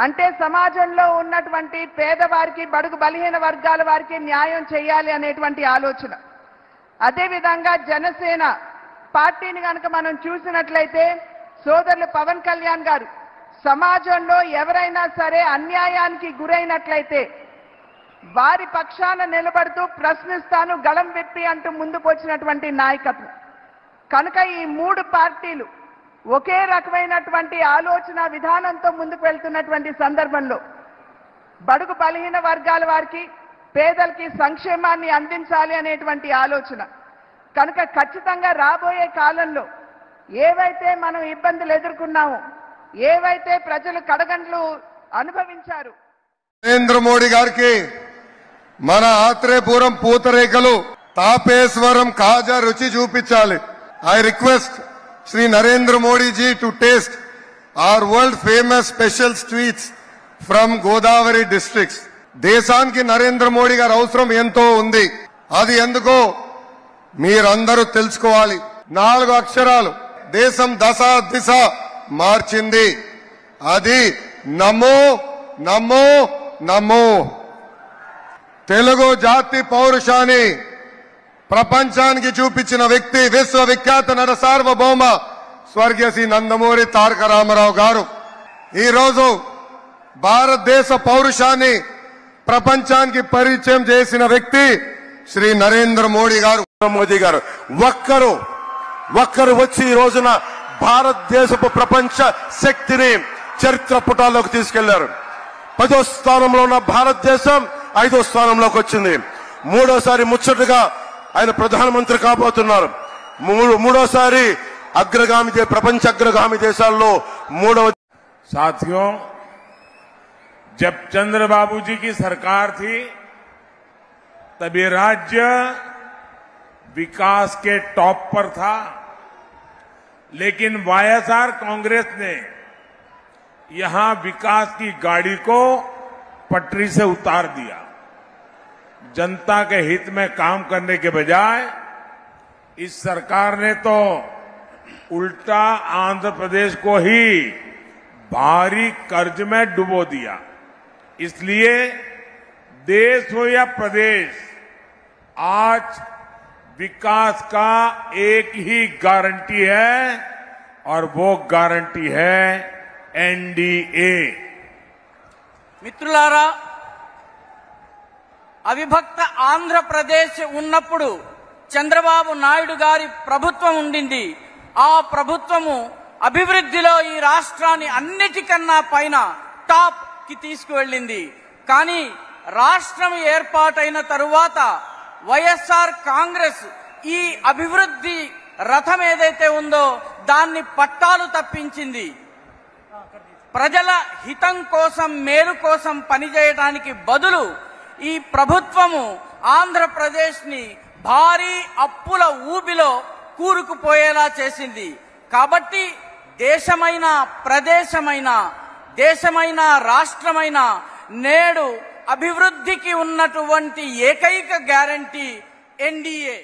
అంటే సమాజంలో ఉన్నటువంటి పేదవారికి బడుగు బలహీన వర్గాల వారికి న్యాయం చేయాలి అనేటువంటి ఆలోచన. అదేవిధంగా జనసేన పార్టీని కనుక మనం చూసినట్లయితే సోదరులు పవన్ కళ్యాణ్ గారు సమాజంలో ఎవరైనా సరే అన్యాయానికి గురైనట్లయితే వారి పక్షాన నిలబడుతూ ప్రశ్నిస్తాను గళం విప్పి అంటూ ముందుకు వచ్చినటువంటి నాయకత్వం. కనుక ఈ మూడు పార్టీలు ఒకే రకమైనటువంటి ఆలోచన విధానంతో ముందుకు వెళ్తున్నటువంటి సందర్భంలో బడుగు బలహీన వర్గాల వారికి పేదలకి సంక్షేమాన్ని అందించాలి అనేటువంటి ఆలోచన. కనుక ఖచ్చితంగా రాబోయే కాలంలో ఏవైతే మనం ఇబ్బందులు ఎదుర్కొన్నామో, ఏవైతే ప్రజలు కడగండ్లు అనుభవించారు, నరేంద్ర మోడీ గారికి మన ఆత్రేయపురం పూతరేకలు తాపేశ్వరం కాజా రుచి చూపించాలి. I request Shri Narendra Modi ji to taste our world famous special sweets from Godavari districts. దేశానికి నరేంద్ర మోడీ గారి అవసరం ఎంతో ఉంది. అది ఎందుకో మీరందరూ తెలుసుకోవాలి. 4 అక్షరాలు దేశం దశ దిశ మార్చింది. అది నమో నమో నమో. తెలుగు జాతి పౌరుషాన్ని ప్రపంచానికి చూపించిన వ్యక్తి విశ్వవిఖ్యాత నట సార్వభౌమ స్వర్గీయ శ్రీ నందమూరి తారక రామారావు గారు. ఈరోజు భారతదేశ పౌరుషాన్ని ప్రపంచానికి పరిచయం చేసిన వ్యక్తి శ్రీ నరేంద్ర మోడీ గారు. మోదీ గారు ఒక్కరు వచ్చి ఈ రోజున భారతదేశపు ప్రపంచ శక్తిని చరిత్ర పుటాల్లోకి తీసుకెళ్లారు. 10వ స్థానంలో ఉన్న భారతదేశం 5వ స్థానంలోకి వచ్చింది. మూడోసారి ముచ్చటగా ఆయన ప్రధానమంత్రి కాబోతున్నారు. మూడోసారి అగ్రగామి ప్రపంచ అగ్రగామి దేశాల్లో మూడవ. साथियों, जब चंद्रबाबू जी की सरकार थी तब ये राज्य विकास के टॉप पर था, लेकिन वाईएसआर कांग्रेस ने यहां विकास की गाड़ी को पटरी से उतार दिया. जनता के हित में काम करने के बजाय इस सरकार ने तो उल्टा आंध्र प्रदेश को ही भारी कर्ज में डुबो दिया. इसलिए देश हो या प्रदेश, आज विकास का एक ही गारंटी है और वो गारंटी है एनडीए. మిత్రులారా, అవిభక్త ఆంధ్రప్రదేశ్ ఉన్నప్పుడు చంద్రబాబు నాయుడు గారి ప్రభుత్వం ఉండింది. ఆ ప్రభుత్వము అభివృద్ధిలో ఈ రాష్ట్రాన్ని అన్నిటికన్నా పైన టాప్ కి తీసుకువెళ్ళింది. కానీ రాష్ట్రం ఏర్పాటైన తరువాత వైఎస్ఆర్ కాంగ్రెస్ ఈ అభివృద్ధి రథం ఏదైతే ఉందో దాన్ని పట్టాలు తప్పించింది. ప్రజల హితం కోసం, మేలు కోసం పనిచేయడానికి బదులు ఈ ప్రభుత్వము ఆంధ్రప్రదేశ్ ని భారీ అప్పుల ఊబిలో కూరుకుపోయేలా చేసింది. కాబట్టి దేశమైన, ప్రదేశమైన, దేశమైన, రాష్ట్రమైన నేడు అభివృద్ధికి ఉన్నటువంటి ఏకైక గ్యారంటీ ఎన్డీఏ.